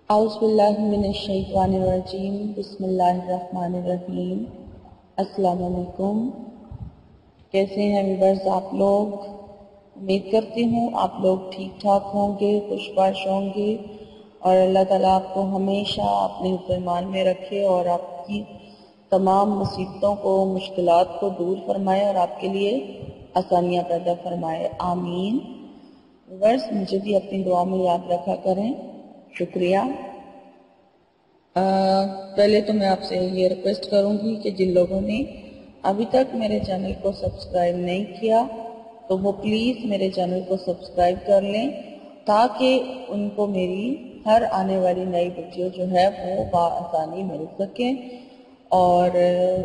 اعوذ باللہ من الشیطان الرجیم بسم اللہ الرحمن الرحیم۔ السلام علیکم، کیسے ہیں ویورز آپ لوگ؟ امید کرتی ہوں آپ لوگ ٹھیک ٹھاک ہوں گے، خوش باش ہوں گے، اور اللہ تعالیٰ آپ کو ہمیشہ اپنے ایمان میں رکھے اور آپ کی تمام مصیبتوں کو، مشکلات کو دور فرمائے اور آپ کے لیے آسانیاں پیدا فرمائے، آمین۔ ویورز مجھے بھی اپنی دعا میں یاد رکھا کریں، شکریہ۔ پہلے تو میں آپ سے یہ ریکویسٹ کروں گی کہ جن لوگوں نے ابھی تک میرے چینل کو سبسکرائب نہیں کیا تو وہ پلیز میرے چینل کو سبسکرائب کر لیں تاکہ ان کو میری ہر آنے والی نئی ویڈیو جو ہے وہ بآسانی مل سکے۔ اور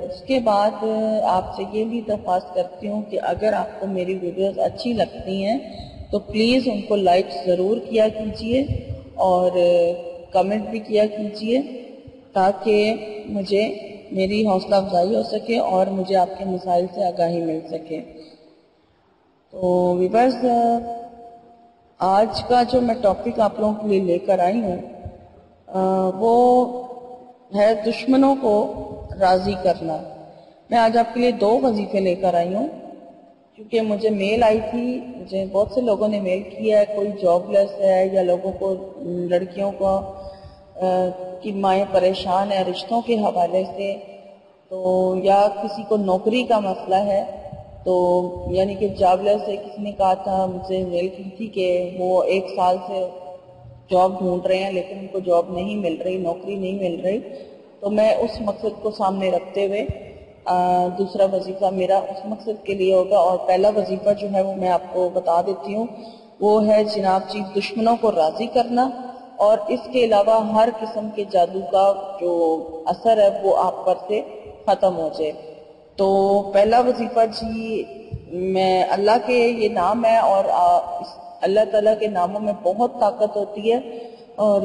اس کے بعد آپ سے یہ بھی درخواست کرتی ہوں کہ اگر آپ کو میری ویڈیوز اچھی لگتی ہیں تو پلیز ان کو لائک ضرور کیا کیجئے اور کمنٹ بھی کیا کیجئے تاکہ مجھے میری حوصلہ افزائی ہو سکے اور مجھے آپ کے مسائل سے آگاہی مل سکے۔ تو ویورز، آج کا جو میں ٹاپک آپ لوگوں کے لیے لے کر آئی ہوں وہ ہے دشمنوں کو راضی کرنا۔ میں آج آپ کے لیے 2 وظیفے لے کر آئی ہوں کیونکہ مجھے میل آئی تھی، مجھے بہت سے لوگوں نے میل کیا ہے، کوئی جاب لیس ہے یا لوگوں کو، لڑکیوں کو کی مائیں پریشان ہیں رشتوں کے حوالے سے، تو یا کسی کو نوکری کا مسئلہ ہے، تو یعنی کہ جاب لیس ہے۔ کسی نے کہا تھا، مجھ سے میل کی تھی کہ وہ 1 سال سے جاب ڈھونڈ رہے ہیں لیکن ان کو جاب نہیں مل رہی، نوکری نہیں مل رہی۔ تو میں اس مقصد کو سامنے رکھتے ہوئے دوسرا وظیفہ میرا اس مقصد کے لیے ہوگا، اور پہلا وظیفہ جو ہے وہ میں آپ کو بتا دیتی ہوں، وہ ہے جناب جی دشمنوں کو راضی کرنا، اور اس کے علاوہ ہر قسم کے جادو کا جو اثر ہے وہ آپ پر سے ختم ہو جائے۔ تو پہلا وظیفہ جی، میں اللہ کے یہ نام ہے اور اللہ تعالیٰ کے ناموں میں بہت طاقت ہوتی ہے، اور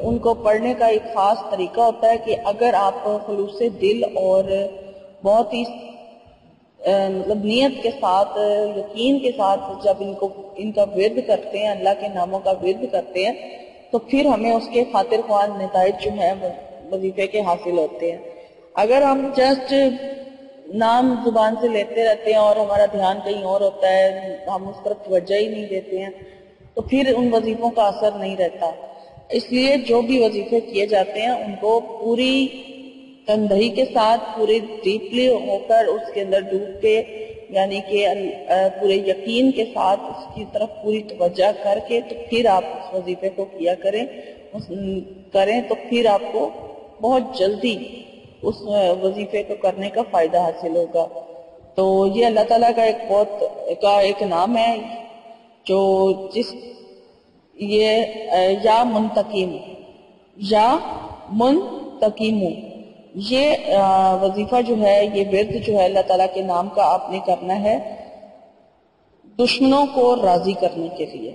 ان کو پڑھنے کا ایک خاص طریقہ ہوتا ہے کہ اگر آپ خلوص دل اور بہت ہی مطلب نیت کے ساتھ، یقین کے ساتھ جب ان کا ورد کرتے ہیں، اللہ کے ناموں کا ورد کرتے ہیں، تو پھر ہمیں اس کے خاطر خواہ نتائج جو ہیں وظیفے کے حاصل ہوتے ہیں۔ اگر ہم جسٹ نام زبان سے لیتے رہتے ہیں اور ہمارا دھیان کہیں اور ہوتا ہے، ہم اس طرف توجہ ہی نہیں دیتے ہیں، تو پھر ان وظیفوں کا اثر نہیں رہتا۔ اس لیے جو بھی وظیفے کیے جاتے ہیں ان کو پوری تندہی کے ساتھ، پورے ڈیپلی ہو کر، اس کے اندر ڈوب کے، یعنی کہ پورے یقین کے ساتھ اس کی طرف پوری توجہ کر کے تو پھر آپ اس وظیفے کو کیا کریں تو پھر آپ کو بہت جلدی اس وظیفے کو کرنے کا فائدہ حاصل ہوگا۔ تو یہ اللہ تعالیٰ کا ایک نام ہے جو یا منتقم، یہ وظیفہ جو ہے، یہ ورد جو ہے اللہ تعالیٰ کے نام کا آپ نے کرنا ہے دشمنوں کو راضی کرنے کے لیے۔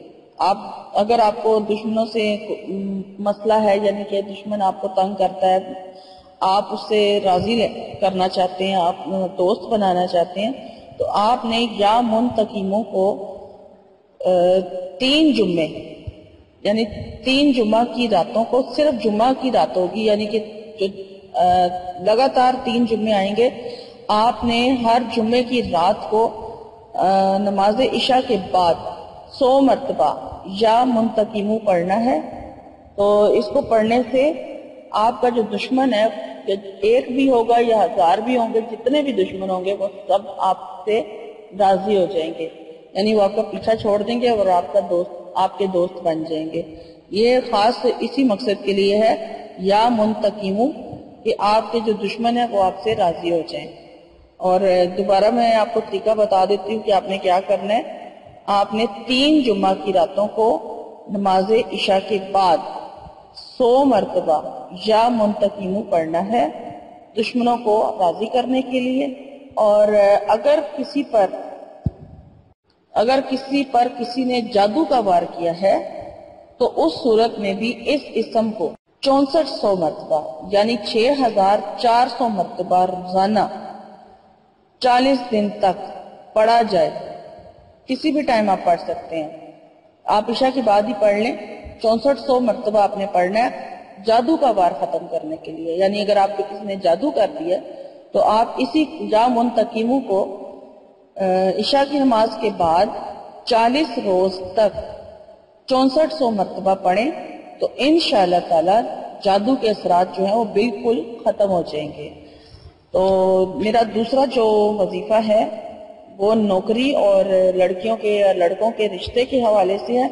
اگر آپ کو دشمنوں سے مسئلہ ہے، یعنی کہ دشمن آپ کو تنگ کرتا ہے، آپ اس سے راضی کرنا چاہتے ہیں، آپ دوست بنانا چاہتے ہیں، تو آپ نے یا منتقموں کو 3 جمعے، یعنی 3 جمعہ کی راتوں کو، صرف جمعہ کی رات ہوگی، یعنی کہ جو لگاتار 3 جمعے آئیں گے، آپ نے ہر جمعے کی رات کو نماز عشاء کے بعد 100 مرتبہ یا منتقموں پڑھنا ہے۔ تو اس کو پڑھنے سے آپ کا جو دشمن ہے، ایک بھی ہوگا یا 1000 بھی ہوں گے، جتنے بھی دشمن ہوں گے وہ سب آپ سے راضی ہو جائیں گے، یعنی وہ آپ کا پیچھا چھوڑ دیں گے اور آپ کے دوست بن جائیں گے۔ یہ خاص اسی مقصد کے لیے ہے یا منتقموں، کہ آپ کے جو دشمن ہیں وہ آپ سے راضی ہو جائیں۔ اور دوبارہ میں آپ کو طریقہ بتا دیتی ہوں کہ آپ نے کیا کرنا ہے۔ آپ نے 3 جمعہ کی راتوں کو نماز عشاء کے بعد 100 مرتبہ یا منتقموں پڑھنا ہے دشمنوں کو راضی کرنے کے لیے۔ اور اگر کسی پر کسی نے جادو کا وار کیا ہے تو اس صورت میں بھی اس اسم کو 6400 مرتبہ یعنی 6400 مرتبہ روزانہ 40 دن تک پڑھا جائے۔ کسی بھی ٹائم آپ پڑھ سکتے ہیں، آپ عشاء کے بعد ہی پڑھ لیں، 6400 مرتبہ آپ نے پڑھنا ہے۔ جادو کا وار ختم کرنے کے لیے، یعنی اگر آپ پہ کسی نے جادو کر دیا تو آپ اسی یا منتقموں کو عشاء کی نماز کے بعد 40 روز تک 6400 مرتبہ پڑھیں تو انشاءاللہ تعالی جادو کے اثرات جو ہیں وہ بالکل ختم ہو جائیں گے۔ تو میرا دوسرا جو وظیفہ ہے وہ نوکری اور لڑکیوں کے یا لڑکوں کے رشتے کے حوالے سے ہے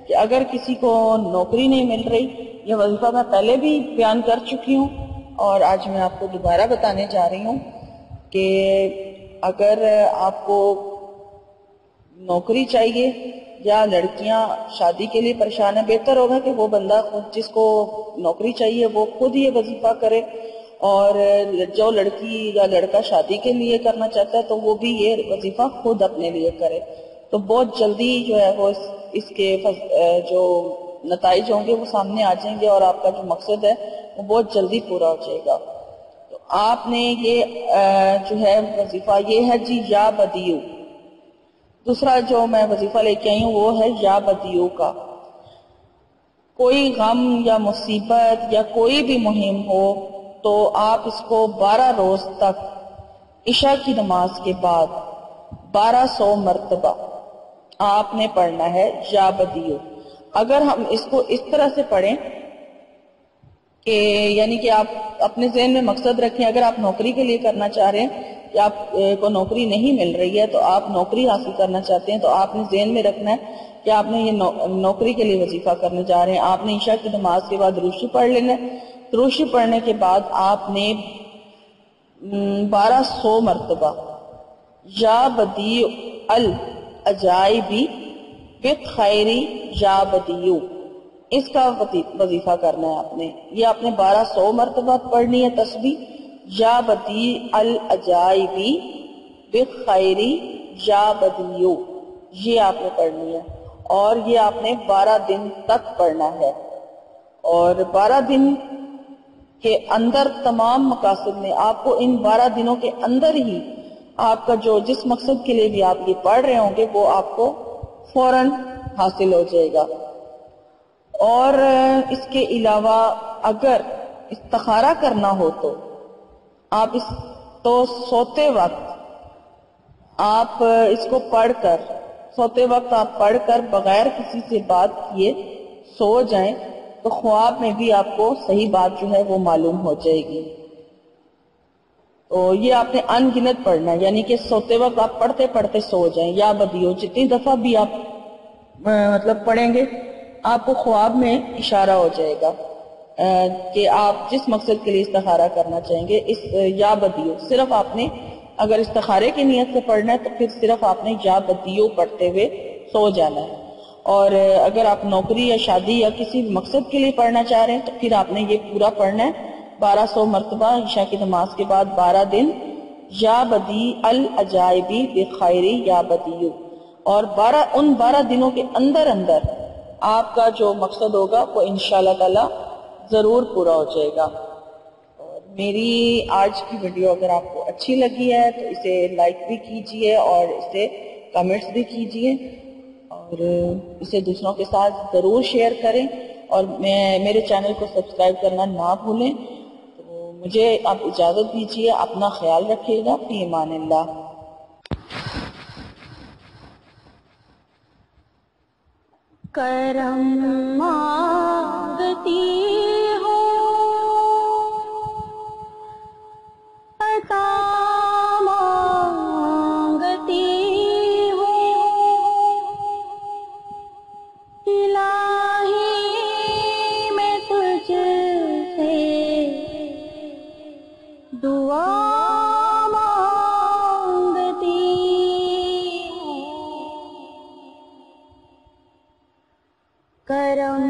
کہ اگر کسی کو نوکری نہیں مل رہی، یہ وظیفہ میں پہلے بھی بیان کر چکی ہوں اور آج میں آپ کو دوبارہ بتانے جا رہی ہوں کہ اگر آپ کو نوکری چاہیے یا لڑکیاں شادی کے لیے پریشان ہیں، بہتر ہوگا کہ وہ بندہ خود جس کو نوکری چاہیے وہ خود یہ وظیفہ کرے، اور جو لڑکی یا لڑکا شادی کے لیے کرنا چاہتا ہے تو وہ بھی یہ وظیفہ خود اپنے لیے کرے، تو بہت جلدی جو ہے وہ اس کے جو نتائج ہوں گے وہ سامنے آ جائیں گے اور آپ کا جو مقصد ہے وہ بہت جلدی پورا ہو جائے گا۔ تو آپ نے یہ جو ہے وظیفہ یہ ہے جی یا بدیو۔ دوسرا جو میں وظیفہ لے کے آئی ہوں وہ ہے یا بدیو کا۔ کوئی غم یا مصیبت یا کوئی بھی مہم ہو تو آپ اس کو 12 روز تک عشاء کی نماز کے بعد 1200 مرتبہ آپ نے پڑھنا ہے یا بدیو۔ اگر ہم اس کو اس طرح سے پڑھیں کہ یعنی کہ آپ اپنے ذہن میں مقصد رکھیں، اگر آپ نوکری کے لیے کرنا چاہ رہے ہیں کہ آپ کو نوکری نہیں مل رہی ہے تو آپ نوکری حاصل کرنا چاہتے ہیں تو آپ نے ذہن میں رکھنا ہے کہ آپ نے یہ نوکری کے لیے وظیفہ کرنے جا رہے ہیں۔ آپ نے عشاء کی نماز کے بعد روشی پڑھ لینا ہے، روشی پڑھنے کے بعد آپ نے 1200 مرتبہ یا بدیع العجائبی بخیری یا بدیو اس کا وظیفہ کرنا ہے آپ نے۔ یہ آپ نے 1200 مرتبہ پڑھنی ہے تسبیح، یا بدیع العجائبی بخیری یا بدیو، یہ آپ نے پڑھنی ہے اور یہ آپ نے 12 دن تک پڑھنا ہے، اور 12 دن کے اندر تمام مقاصد میں آپ کو ان 12 دنوں کے اندر ہی آپ کا جو جس مقصد کے لیے بھی آپ یہ پڑھ رہے ہوں گے وہ آپ کو فوراً حاصل ہو جائے گا۔ اور اس کے علاوہ اگر استخارہ کرنا ہو تو آپ سوتے وقت آپ اس کو پڑھ کر سوتے وقت آپ پڑھ کر بغیر کسی سے بات کیے سو جائیں تو خواب میں بھی آپ کو صحیح بات جو ہے وہ معلوم ہو جائے گی۔ تو یہ آپ نے ان گنت پڑھنا ہے، یعنی کہ سوتے وقت آپ پڑھتے پڑھتے سو جائیں یا بدیو، جتنی دفعہ بھی آپ مطلب پڑھیں گے آپ کو خواب میں اشارہ ہو جائے گا کہ آپ جس مقصد کے لیے استخارہ کرنا چاہیں گے اس یا بدیو۔ صرف آپ نے اگر استخارے کی نیت سے پڑھنا ہے تو پھر صرف آپ نے یا بدیو پڑھتے ہوئے سو جانا ہے، اور اگر آپ نوکری یا شادی یا کسی مقصد کے لیے پڑھنا چاہ رہے ہیں تو پھر آپ نے یہ پورا پڑھنا ہے 1200 مرتبہ عشاء کی نماز کے بعد 12 دن یا بدیع العجائبی بخیری یا بدیو، اور ان 12 دنوں کے اندر آپ کا جو مقصد ہوگا وہ انشاءاللہ تعالی ضرور پورا ہو جائے گا۔ اور میری آج کی ویڈیو اگر آپ کو اچھی لگی ہے تو اسے لائک بھی کیجئے اور اسے کمنٹس بھی کیجئے اور اسے دوسروں کے ساتھ ضرور شیئر کریں، اور میرے چینل کو سبسکرائب کرنا نہ بھولیں۔ تو مجھے آپ اجازت دیجئے، اپنا خیال رکھیے گا، فی امان اللہ۔ کرم مانگتی ہوں، عطا مانگتی ہوں، الہی میں تجھ سے دعا مانگتی ہوں، کرم